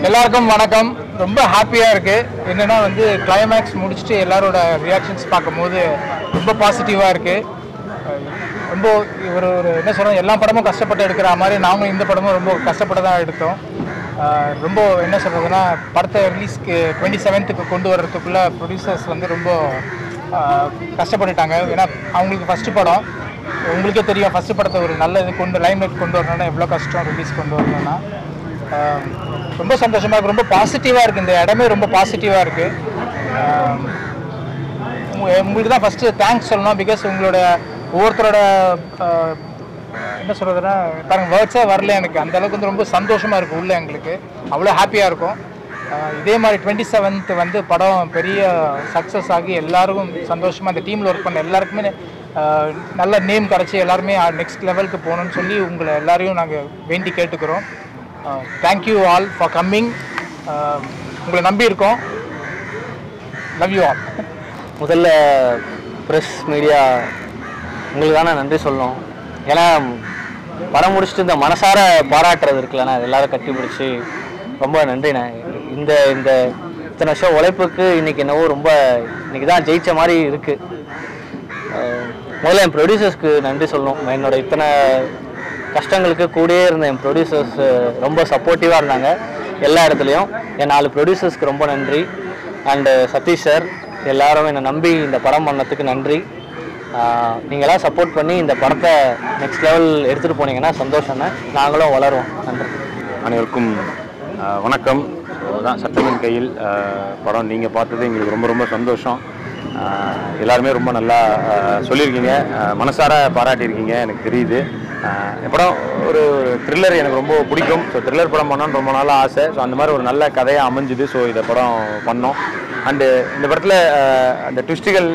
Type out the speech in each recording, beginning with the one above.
எல்லாருக்கும் வணக்கம். ரொம்ப ஹாப்பியாக இருக்குது. என்னென்னா வந்து கிளைமேக்ஸ் முடிச்சுட்டு எல்லாரோட ரியாக்ஷன்ஸ் பார்க்கும்போது ரொம்ப பாசிட்டிவாக இருக்குது. ரொம்ப ஒரு என்ன சொல்கிறோம், எல்லா படமும் கஷ்டப்பட்டு எடுக்கிற மாதிரி நாங்களும் இந்த படமும் ரொம்ப கஷ்டப்பட்டு தான் எடுத்தோம். ரொம்ப என்ன சொல்கிறதுனா, படத்தை ரிலீஸ்க்கு 27th கொண்டு வர்றதுக்குள்ளே ப்ரொடியூசர்ஸ் வந்து ரொம்ப கஷ்டப்பட்டுட்டாங்க. ஏன்னா அவங்களுக்கு ஃபஸ்ட்டு படம், உங்களுக்கே தெரியும், ஃபஸ்ட்டு படத்தை ஒரு நல்ல இது கொண்டு லைம்லைட் கொண்டு வரணும்னா எவ்வளோ கஷ்டம் ரிலீஸ் கொண்டு வரணும்னா. ரொம்ப சந்தோஷமாக இருக்குது, ரொம்ப பாசிட்டிவாக இருக்குது. இந்த இடமே ரொம்ப பாசிட்டிவாக இருக்குது. உங்களுக்கு தான் ஃபஸ்ட்டு தேங்க்ஸ் சொல்லணும். பிகாஸ் உங்களோட ஒவ்வொருத்தரோட என்ன சொல்கிறதுனா பாருங்கள், வேர்ட்ஸே வரல எனக்கு. அந்தளவுக்கு வந்து ரொம்ப சந்தோஷமாக இருக்குது உள்ள எங்களுக்கு. அவ்வளோ ஹாப்பியாக இருக்கும். இதே மாதிரி 27th வந்து படம் பெரிய சக்ஸஸ் ஆகி எல்லாருக்கும் சந்தோஷமாக, அந்த டீமில் ஒர்க் பண்ண எல்லாருக்குமே நல்ல நேம் கிடச்சி எல்லாருமே நெக்ஸ்ட் லெவலுக்கு போகணுன்னு சொல்லி உங்களை எல்லாரையும் நாங்கள் வேண்டி கேட்டுக்கிறோம். Thank you all for coming. உங்களை நம்பி இருக்கோம். Love you all. முதல்ல ப்ரெஸ் மீடியா உங்களுக்கு தானே நன்றி சொல்லணும். ஏன்னா படம் முடிச்சுட்டு இந்த மனசார பாராட்டுறது இருக்குல்லண்ணா, அது எல்லாரும் கட்டி பிடிச்சி ரொம்ப நன்றிண்ணே. இந்த இந்த இத்தனை வருஷம் உழைப்புக்கு இன்றைக்கி என்னவோ ரொம்ப இன்றைக்கி தான் ஜெயித்த மாதிரி இருக்குது. முதல்ல என் ப்ரொடியூசர்ஸ்க்கு நன்றி சொல்லணும். என்னோட இத்தனை கஷ்டங்களுக்கு கூடயே இருந்த என் ப்ரொடியூசர்ஸ் ரொம்ப சப்போர்ட்டிவாக இருந்தாங்க எல்லா இடத்துலையும். என் 4 ப்ரொடியூசர்ஸ்க்கு ரொம்ப நன்றி. அண்டு சதீஷ் சார், எல்லாரும் என்னை நம்பி இந்த படம் பண்ணதுக்கு நன்றி. நீங்களாம் சப்போர்ட் பண்ணி இந்த படத்தை நெக்ஸ்ட் லெவல் எடுத்துகிட்டு போனீங்கன்னா சந்தோஷம்னா நாங்களும் வளருவோம். நன்றி. அனைவருக்கும் வணக்கம். தான் சட்டமின் கையில் படம் நீங்கள் பார்த்தது எங்களுக்கு ரொம்ப ரொம்ப சந்தோஷம். எல்லாருமே ரொம்ப நல்லா சொல்லியிருக்கீங்க, மனசார பாராட்டியிருக்கீங்க, எனக்கு தெரியுது. படம் ஒரு த்ரில்லர் எனக்கு ரொம்ப பிடிக்கும். ஸோ த்ரில்லர் படம் பண்ணணும்னு ரொம்ப நாளாக ஆசை. ஸோ அந்த மாதிரி ஒரு நல்ல கதையாக அமைஞ்சுது. ஸோ இதை படம் பண்ணோம். அண்டு இந்த படத்தில் அந்த ட்விஸ்ட்டுகள்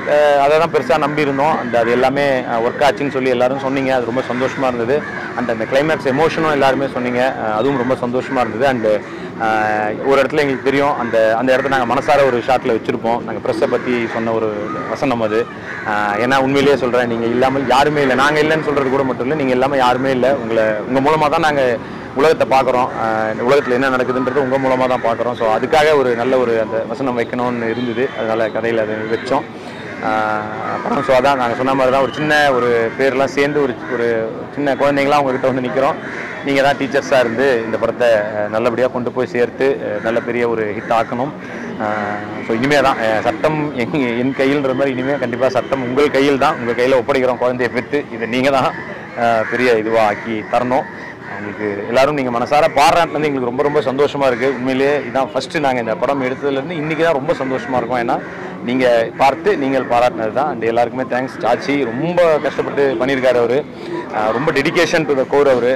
அதை தான் பெருசாக நம்பியிருந்தோம். அது எல்லாமே ஒர்க் ஆச்சுன்னு சொல்லி எல்லோரும் சொன்னீங்க. அது ரொம்ப சந்தோஷமாக இருந்தது. அண்ட் அந்த கிளைமேக்ஸ் எமோஷனும் எல்லாருமே சொன்னீங்க, அதுவும் ரொம்ப சந்தோஷமாக இருந்தது. அண்டு ஒரு இடத்துல எங்களுக்கு தெரியும், அந்த இடத்துல நாங்கள் மனசார ஒரு ஷாட்டில் வச்சுருப்போம். நாங்கள் ப்ரெஸ்ஸை பற்றி சொன்ன ஒரு வசனம் அது. ஏன்னா உண்மையிலேயே சொல்கிறேன், நீங்கள் இல்லாமல் யாருமே இல்லை. நாங்கள் இல்லைன்னு சொல்கிறது கூட மட்டும் இல்லை, நீங்கள் இல்லாமல் யாருமே இல்லை. உங்கள் மூலமாக தான் நாங்கள் உலகத்தை பார்க்குறோம். உலகத்தில் என்ன நடக்குதுன்றது உங்கள் மூலமாக தான் பார்க்குறோம். ஸோ அதுக்காக ஒரு நல்ல ஒரு அந்த வசனம் வைக்கணும்னு இருந்தது. அதனால் கதையில் அதை வச்சோம். அப்புறம் ஸோ அதான் நாங்கள் சொன்ன மாதிரி தான் ஒரு சின்ன ஒரு பேர்லாம் சேர்ந்து ஒரு சின்ன குழந்தைங்களாம் உங்ககிட்ட வந்து நிற்கிறோம். நீங்கள் தான் டீச்சர்ஸாக இருந்து இந்த படத்தை நல்லபடியாக கொண்டு போய் சேர்த்து நல்ல பெரிய ஒரு ஹிட் ஆக்கணும். ஸோ இனிமேல் தான் சட்டம் என் கையில்ன்ற மாதிரி இனிமேல் கண்டிப்பாக சட்டம் உங்கள் கையில் தான். உங்கள் கையில் ஒப்படைக்கிறோம் குழந்தைய பெற்று. இதை நீங்கள் தான் பெரிய இதுவாக ஆக்கி தரணும். உங்களுக்கு எல்லோரும் நீங்கள் மனசார பாராட்டினது எங்களுக்கு ரொம்ப ரொம்ப சந்தோஷமாக இருக்குது. உண்மையிலேயே இதான் ஃபஸ்ட்டு நாங்கள் இந்த படம் எடுத்ததுலேருந்து இன்றைக்கி தான் ரொம்ப சந்தோஷமாக இருக்கும். ஏன்னா நீங்கள் பார்த்து நீங்கள் பாராட்டினது தான். அண்ட் எல்லாருக்குமே தேங்க்ஸ். சாச்சி ரொம்ப கஷ்டப்பட்டு பண்ணியிருக்காரு. அவர் ரொம்ப டெடிக்கேஷன் டு த கோர். அவர்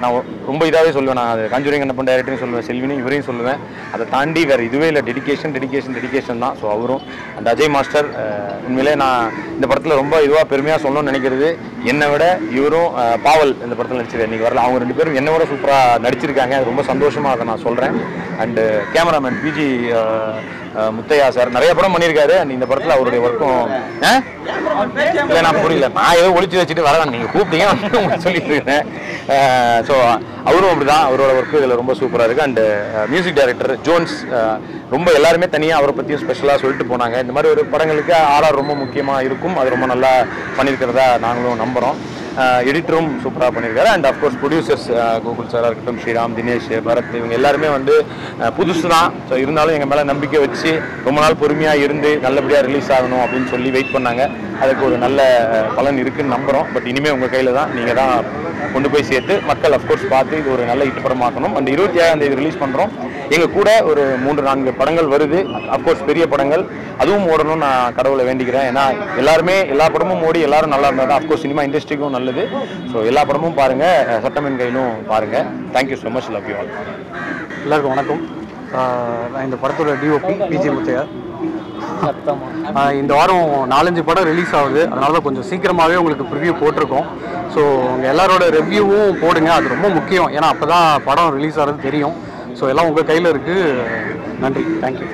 நான் ரொம்ப இதாகவே சொல்லுவேன். நான் அது காஞ்சூரிங் கண்ணப்பன் டைரக்டரையும் சொல்லுவேன், செல்வினையும் இவரையும் சொல்லுவேன். அதை தாண்டி வேறு இதுவே இல்லை. டெடிக்கேஷன் தான். ஸோ அவரும் அந்த அஜய் மாஸ்டர் உண்மையிலே நான் இந்த படத்தில் ரொம்ப இதுவாக பெருமையாக சொல்லணும்னு நினைக்கிறது, என்னை விட இவரும் பாவல் இந்த படத்தில் நடிச்சிருக்காரு. இன்றைக்கி வரல, அவங்க 2 பேரும் என்னை விட சூப்பராக நடிச்சிருக்காங்க. அது ரொம்ப சந்தோஷமாக அதை நான் சொல்கிறேன். And cameraman PG Muthiah sir நிறைய படம் பண்ணியிருக்காரு. அண்ட் இந்த படத்தில் அவருடைய ஒர்க்கும் இல்லை, நான் புரியல, நான் ஏதோ ஒழிச்சு வச்சுட்டு வரவேன், நீங்கள் கூப்பிட்டீங்க சொல்லிட்டு இருக்கேன். ஸோ அவரும் அப்படி தான், அவரோட ஒர்க்கு இதில் ரொம்ப சூப்பராக இருக்குது. அண்டு மியூசிக் டைரக்டர் ஜோன்ஸ் ரொம்ப எல்லாருமே தனியாக அவரை பற்றியும் ஸ்பெஷலாக சொல்லிட்டு போனாங்க. இந்த மாதிரி ஒரு படங்களுக்கு ஆர்ஆர் ரொம்ப முக்கியமாக இருக்கும். அது ரொம்ப நல்லா பண்ணியிருக்கிறதா நாங்களும் நம்புகிறோம். எடிட்டரும் சூப்பராக பண்ணியிருக்காரு. அண்ட் அஃப்கோர்ஸ் ப்ரொடியூசர்ஸ் கோகுல் சாராக இருக்கட்டும், ஸ்ரீராம், தினேஷ், பரத், இவங்க எல்லாருமே வந்து புதுசு தான். ஸோ இருந்தாலும் எங்கள் மேலே நம்பிக்கை வச்சு ரொம்ப நாள் பொறுமையாக இருந்து நல்லபடியாக ரிலீஸ் ஆகணும் அப்படின்னு சொல்லி வெயிட் பண்ணாங்க. அதுக்கு ஒரு நல்ல பலன் இருக்குதுன்னு நம்புகிறோம். பட் இனிமேல் உங்கள் கையில் தான், நீங்கள் தான் கொண்டு போய் சேர்த்து மக்கள் அஃப்கோர்ஸ் பார்த்து இது ஒரு நல்ல ஹிட் படமாக்கணும். அந்த 27ஆம் தேதி ரிலீஸ் பண்ணுறோம். எங்கள் கூட ஒரு 3-4 படங்கள் வருது. அஃப்கோர்ஸ் பெரிய படங்கள் அதுவும் ஓடணும்னு நான் கடவுளை வேண்டிக்கிறேன். ஏன்னா எல்லாருமே எல்லா படமும் ஓடி எல்லாரும் நல்லா இருந்தால் தான் அஃப்கோர்ஸ் சினிமா இண்டஸ்ட்ரிக்கும் நல்லது. ஸோ எல்லா படமும் பாருங்கள், சட்டமின் கையிலும் பாருங்கள். Thank you so much. Love you all. எல்லாருக்கும் வணக்கம். நான் இந்த படத்தோட டிஓபி பிஜி முத்தையா. இந்த வாரம் 4-5 படம் ரிலீஸ் ஆகுது. அதனால தான் கொஞ்சம் சீக்கிரமாகவே உங்களுக்கு ப்ரிவ்யூ போட்டிருக்கோம். ஸோ உங்கள் எல்லாரோட ரிவ்யூவும் போடுங்க, அது ரொம்ப முக்கியம். ஏன்னா அப்போ தான் படம் ரிலீஸ் ஆகிறது தெரியும். ஸோ எல்லாம் உங்கள் கையில் இருக்குது. நன்றி. தேங்க்யூ.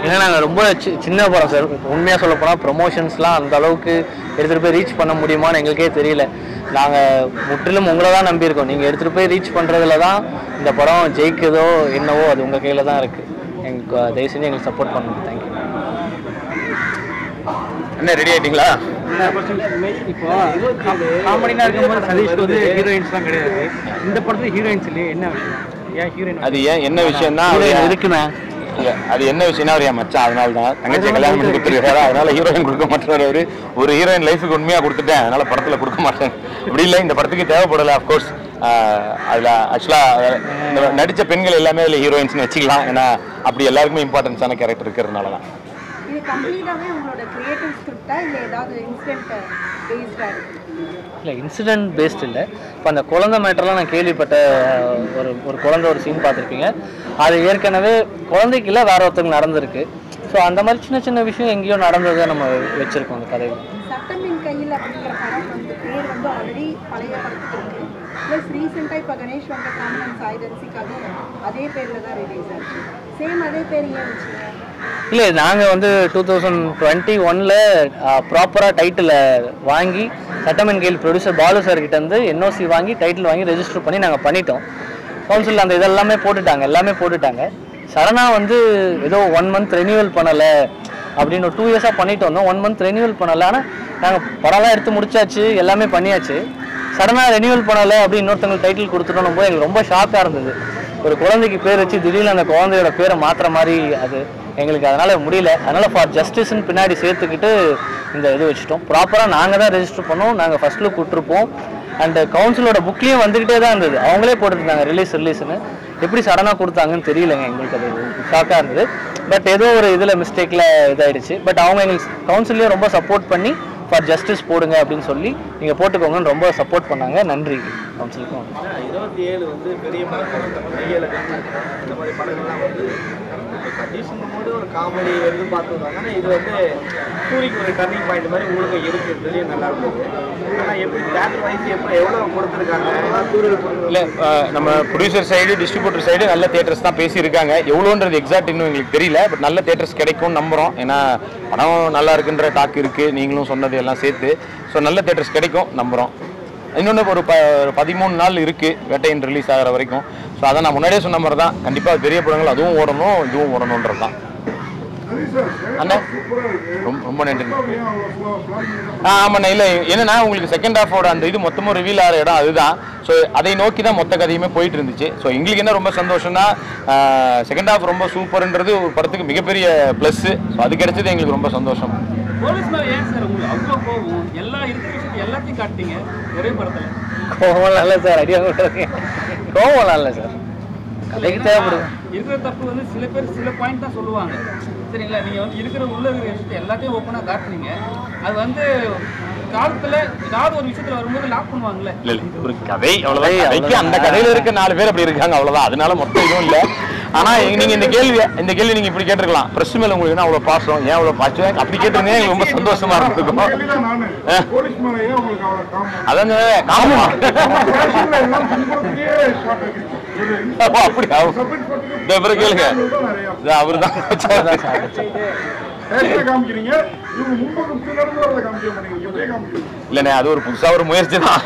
ஏன்னா நாங்கள் ரொம்ப சின்ன படம் சார். உண்மையாக சொல்ல போனால் ப்ரொமோஷன்ஸ்லாம் அந்த அளவுக்கு எடுத்துகிட்டு போய் ரீச் பண்ண முடியுமான்னு எங்களுக்கே தெரியல. நாங்கள் முற்றிலும் உங்களை தான் நம்பியிருக்கோம். நீங்கள் எடுத்துகிட்டு போய் ரீச் பண்ணுறதுல தான் இந்த படம் ஜெயிக்குதோ என்னவோ அது உங்கள் கையில் தான் இருக்குது. எங்களுக்கு தயவு செஞ்சு எங்களுக்கு சப்போர்ட் பண்ணுங்க. தேங்க்யூ. என்ன ரெடி ஆகிட்டீங்களா? இப்போ காமெடினா இருக்கும்போது சதீஷ்க்கு வந்து ஹீரோயின்ஸ்லாம் கிடையாது. இந்த படத்துல ஹீரோயின்ஸ் இல்லையே, என்ன விஷயம்? ஏன் ஹீரோயின்? அது ஏன் என்ன விஷயம்னா இருக்குண்ணா. இல்லை அது என்ன விஷயம்னா அவர் என் மச்சான், அதனால தான் தங்கச்சி கல்யாணம் பண்ணி கொடுத்துருக்காரு. அதனால ஹீரோயின் கொடுக்க மாட்டேறாரு. ஒரு ஹீரோயின் லைஃபுக்கு உண்மையாக கொடுத்துட்டேன், அதனால படத்தில் கொடுக்க மாட்டேன். இப்படி இல்லை, இந்த படத்துக்கு தேவைப்படலை. அஃப்கோர்ஸ் அதில் ஆக்சுவலாக நடித்த பெண்கள் எல்லாமே அதில் ஹீரோயின்ஸ்னு வச்சுக்கலாம். ஏன்னா அப்படி எல்லாருக்குமே இம்பார்ட்டன்ஸான கேரக்டர் இருக்கிறதுனால தான். இது கம்ப்ளீட்டாவே உங்களோட கிரியேட்டிவ் ஸ்கிரிப்டா இல்லை ஏதாவது இன்சிடென்ட் பேஸ்டா இருக்கு? இல்லை இன்சிடென்ட் பேஸ்ட் இல்லை. இப்போ அந்த குழந்தை மேட்டர்லாம் நான் கேள்விப்பட்ட ஒரு குழந்தை ஒரு சீன் பார்த்துருப்பீங்க. அது ஏற்கனவே குழந்தைக்கு இல்லை வேற ஒருத்தருக்கு நடந்திருக்கு. ஸோ அந்த மாதிரி சின்ன சின்ன விஷயம் எங்கேயோ நடந்ததை நம்ம வச்சுருக்கோம் அந்த கதையில். சட்டமின் கையில் அப்படிங்கிற படம் வந்து பேர் வந்து ஆல்ரெடி பழைய படத்துக்கு இருக்கு. ப்ளஸ் ரீசெண்டாக இப்போ கணேஷ் வெங்கட்ராமன் அண்ட் சாய் தரிசிக்காகவும் அதே பேரில் தான் ரிலீஸ் ஆச்சு. சேம் அதே பேர் ஏன் வச்சுங்க? இல்லை நாங்கள் வந்து 2021 ப்ராப்பராக டைட்டிலை வாங்கி சட்டமன் கையில் ப்ரொடியூசர் பாலு சார்கிட்டேருந்து NOC வாங்கி டைட்டில் வாங்கி ரெஜிஸ்டர் பண்ணி நாங்கள் பண்ணிட்டோம். கவுன்சிலில் அந்த இதெல்லாமே எல்லாமே போட்டுட்டாங்க. சடனாக வந்து ஏதோ 1 month ரெனியூவல் பண்ணலை அப்படின்னு ஒரு 2 years பண்ணிட்டு வந்தோம். 1 month ரெனியூவல் பண்ணலை. ஆனால் நாங்கள் படம்லாம் எடுத்து முடிச்சாச்சு, எல்லாமே பண்ணியாச்சு. சடனாக ரெனியூவல் பண்ணலை அப்படின்னு இன்னொருத்தவங்களுக்கு டைட்டில் கொடுத்துட்டோம் போது எங்களுக்கு ரொம்ப ஷாக்காக இருந்தது. ஒரு குழந்தைக்கு பேர் வச்சு திடீர்னு அந்த குழந்தையோட பேரை மாற்றுற மாதிரி அது எங்களுக்கு அதனால் முடியல. அதனால் ஃபார் ஜஸ்டிஸ்ன்னு பின்னாடி சேர்த்துக்கிட்டு இந்த இது வச்சுட்டோம். ப்ராப்பராக நாங்கள் தான் ரெஜிஸ்டர் பண்ணோம். நாங்கள் ஃபர்ஸ்ட் லுக் விட்டுருப்போம். அண்ட் கவுன்சிலோட புக்லேயும் வந்துக்கிட்டே தான் இருந்தது. அவங்களே போட்டுருந்தாங்க ரிலீஸ்னு. எப்படி சடனாக கொடுத்தாங்கன்னு தெரியலைங்க. எங்களுக்கு அது ஷாக்காக இருந்தது. பட் ஏதோ ஒரு இதில் மிஸ்டேக்கில் இதாகிடுச்சு. பட் அவங்க எங்களுக்கு கவுன்சிலையும் ரொம்ப சப்போர்ட் பண்ணி ஃபார் ஜஸ்டிஸ் போடுங்க அப்படின்னு சொல்லி நீங்கள் போட்டுக்கோங்கன்னு ரொம்ப சப்போர்ட் பண்ணாங்க. நன்றி கவுன்சிலுக்கும். 27 வந்து பெரிய படங்கள் இந்த மாதிரி படங்கள்லாம் வந்து கண்டிஷன் போது ஒரு காமெடி எதிர்பார்த்துருக்காங்க. ஆனால் இது வந்து ஸ்டோரிக்கு ஒரு டர்னிங் பாயிண்ட் மாதிரி உங்களுக்கு இருக்கிறதுலேயே நல்லா இருந்தது. ஆனால் எப்படி தேட்டர் வைஸ் எவ்வளோ கொடுத்துருக்காங்க? இல்லை நம்ம ப்ரொடியூசர் சைடு டிஸ்ட்ரிபியூட்டர் சைடு நல்ல தேட்டர்ஸ் தான் பேசியிருக்காங்க. எவ்வளோன்றது எக்ஸாக்ட் இன்னும் எங்களுக்கு தெரியல. பட் நல்ல தேட்டர்ஸ் கிடைக்கும்னு நம்புகிறோம். ஏன்னா படம் நல்லா இருக்குன்ற டாக் இருக்குது, நீங்களும் சொன்னது எல்லாம் சேர்த்து. ஸோ நல்ல தேட்டர்ஸ் கிடைக்கும் நம்புகிறோம். இன்னொன்று ஒரு 13 நாள் இருக்குது வேட்டையின் ரிலீஸ் ஆகிற வரைக்கும். ஸோ அதை நான் முன்னாடியே சொன்ன மாதிரி தான், கண்டிப்பாக பெரிய படங்கள் அதுவும் ஓடணும் இதுவும் ஓடணுன்றது தான். அண்ணா ரொம்ப நன்றி. ஆமாண்ணா. இல்லை என்னன்னா உங்களுக்கு செகண்ட் ஹாஃபோட அந்த இது மொத்தமும் ரிவீல் ஆகிற இடம் அதுதான். ஸோ அதை நோக்கி தான் மொத்த கதையுமே போயிட்டு இருந்துச்சு. ஸோ எங்களுக்கு என்ன ரொம்ப சந்தோஷம்னா செகண்ட் ஹாஃப் ரொம்ப சூப்பர்ன்றது ஒரு படத்துக்கு மிகப்பெரிய ப்ளஸ்ஸு. ஸோ அது கிடைச்சது எங்களுக்கு ரொம்ப சந்தோஷம். போலீஸ் மேலே ஏன் சார் உங்களுக்கு அவ்வளோ கோவம்? எல்லா இருக்கிற விஷயத்தை எல்லாத்தையும் காட்டிங்க ஒரே படத்தில். கோவம்லாம் இல்லை சார். ஐடியா கோவம்லாம் இல்லை சார். கதைக்கு தேவைப்படுது. இருக்கிற தப்பு வந்து சில பேர் சில பாயிண்ட் தான் சொல்லுவாங்க. சரிங்களா? நீங்கள் வந்து இருக்கிற உள்ள இருக்கிற விஷயத்தை எல்லாத்தையும் ஓப்பனாக காட்டுறீங்க. அது வந்து காலத்தில் ஏதாவது ஒரு விஷயத்தில் வரும்போது லாக் பண்ணுவாங்கல்ல. இல்லை ஒரு கதை அவ்வளோதான். கதைக்கு அந்த கதையில் இருக்க 4 பேர் அப்படி இருக்காங்க அவ்வளோதான். அதனால மொத்தம் இதுவும் இல்லை. ஆனால் நீங்கள் இந்த கேள்வி நீங்கள் இப்படி கேட்டிருக்கலாம். ப்ரெஸ் மேலே உங்களுக்கு என்ன அவ்வளோ பாசம், ஏன் அவ்வளோ பாசம் அப்படி கேட்டிருந்தீங்க எனக்கு ரொம்ப சந்தோஷமா இருந்திருக்கும். அதான் அப்படி கேளுங்க. அவரு தான் இல்லண்ணே, அது ஒரு புதுசா ஒரு முயற்சி தான்.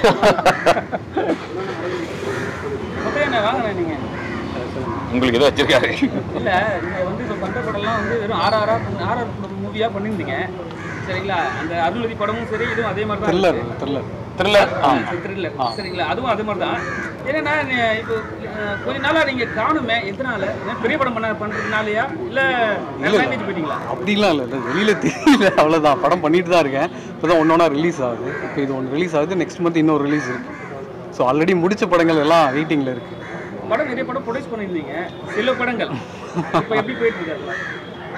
உங்களுக்கு எதோ வச்சிருக்காரு இல்லை? நீங்கள் வந்து இப்போ பண்ணுற படம்லாம் வந்து வெறும் ஆர்ஆர் மூவியாக பண்ணியிருந்தீங்க. சரிங்களா? அந்த அருள்வதி படமும் சரி, இதுவும் அதே மாதிரி தான். த்ரில்லர் சரிங்களா? அதுவும் அதே மாதிரி தான். ஏன்னா இப்போ கொஞ்ச நாளாக நீங்கள் காணுமே, எத்தனால பெரிய படம் பண்ணுறதுனாலயா இல்லை மேனேஜ் போயிட்டீங்களா? அப்படிலாம் இல்லை. வெளியில் தெரியல, அவ்வளோதான். படம் பண்ணிட்டு தான் இருக்கேன். இப்போ தான் ஒன்றா ரிலீஸ் ஆகுது. இப்போ இது ஒன்று ரிலீஸ் ஆகுது. நெக்ஸ்ட் மந்த் இன்னொரு ரிலீஸ் இருக்குது. ஸோ ஆல்ரெடி முடிச்ச படங்கள் எல்லாம் வெயிட்டிங்கில் இருக்குது. படம் நிறைய படம் ப்ரொடியூஸ் பண்ணியிருந்தீங்க, சில படங்கள் இப்போ எப்படி போயிட்டு இருக்காரு?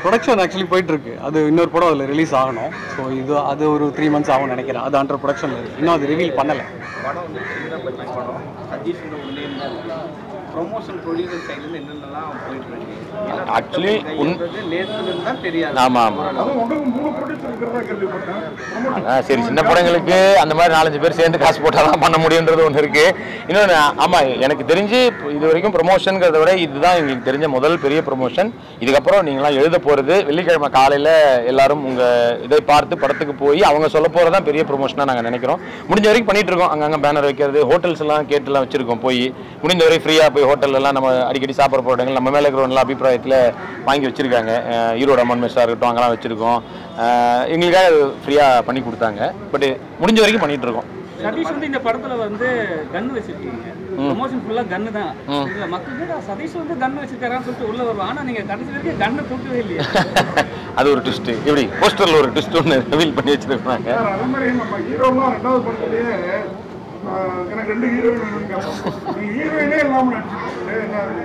ப்ரொடக்ஷன் ஆக்சுவலி போயிட்டுருக்கு. அது இன்னொரு படம் அதில் ரிலீஸ் ஆகணும். ஸோ அது ஒரு 3 months ஆகும்னு நினைக்கிறேன். அது அண்டர் ப்ரொடக்ஷனில் இருக்குது. இன்னும் அது ரிவீல் பண்ணலை. படம் வந்து சின்ன பட்ஜெட் படம். சதீஷ் ப்ரொமோஷன் ப்ரொடியூசர் சைட்லேருந்து என்னென்னலாம் போயிட்டு இருக்கு ஆக்சுவலி நேற்று தான் தெரியாது. ஆமாம் சரி, சின்ன படங்களுக்கு அந்த மாதிரி 4-5 பேர் சேர்ந்து காசு போட்டால் தான் பண்ண முடியுன்றது ஒன்று இருக்குது. இன்னொன்று ஆமாம், எனக்கு தெரிஞ்சு இது வரைக்கும் ப்ரொமோஷனுங்கிறத விட இதுதான் எங்களுக்கு தெரிஞ்ச முதல் பெரிய ப்ரொமோஷன். இதுக்கப்புறம் நீங்களாம் எழுத போகிறது வெள்ளிக்கிழமை காலையில் எல்லாரும் உங்கள் இதை பார்த்து படத்துக்கு போய் அவங்க சொல்ல போகிறது தான் பெரிய ப்ரொமோஷனாக நாங்கள் நினைக்கிறோம். முடிஞ்ச வரைக்கும் பண்ணிகிட்டு இருக்கோம். அங்கங்கே பேனர் வைக்கிறது, ஹோட்டல்ஸ் எல்லாம் கேட்டுலாம் வச்சுருக்கோம். போய் முடிஞ்ச வரை ஃப்ரீயாக போய் ஹோட்டல்லாம் நம்ம அடிக்கடி சாப்பிட்ற போடுறாங்க. நம்ம மேலே இருக்கிற நல்ல அபிப்பிராயத்தில் வாங்கி வச்சுருக்காங்க. ஈரோடு அம்மன் மெஸ்ஸாக இருக்கட்டும், அங்கெல்லாம் வச்சுருக்கோம். எங்களுக்காக ஃப்ரீயாக பண்ணி கொடுத்தாங்க. பட் முடிஞ்ச வரைக்கும் பண்ணிகிட்டு இருக்கோம். சதீஷ் வந்து இந்த படத்துல வந்து கன் வச்சிருக்கீங்க, ப்ரொமோஷன் ஃபுல்லா கன்னு தான். இல்ல மக்களுக்கு சதீஷ் வந்து கன் வச்சிருக்காரான்னு சொல்லிட்டு உள்ள வருவாங்க. ஆனா நீங்க கடைசி வரைக்கும் கன்னை தூக்கவே இல்லையா? அது ஒரு ட்விஸ்ட். இப்படி போஸ்டர்ல ஒரு ட்விஸ்ட் ஒன்று ரிவீல் பண்ணி வச்சிருக்காங்க. அதே மாதிரி நம்ம ஹீரோலாம் 2வது படத்துலயே எனக்கு 2 ஹீரோயினே இல்லாம நடிச்சிருக்காங்க.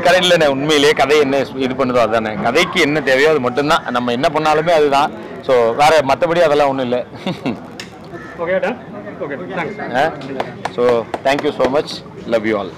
கதை இல்லைண்ணே, உண்மையிலேயே கதை என்ன இது பண்ணுதோ அதுதானே. கதைக்கு என்ன தேவையோ அது மட்டும்தான். நம்ம என்ன பண்ணாலுமே அதுதான். ஸோ வேற மற்றபடி அதெல்லாம் ஒன்றும் இல்லை. So thank you so much. Love you all.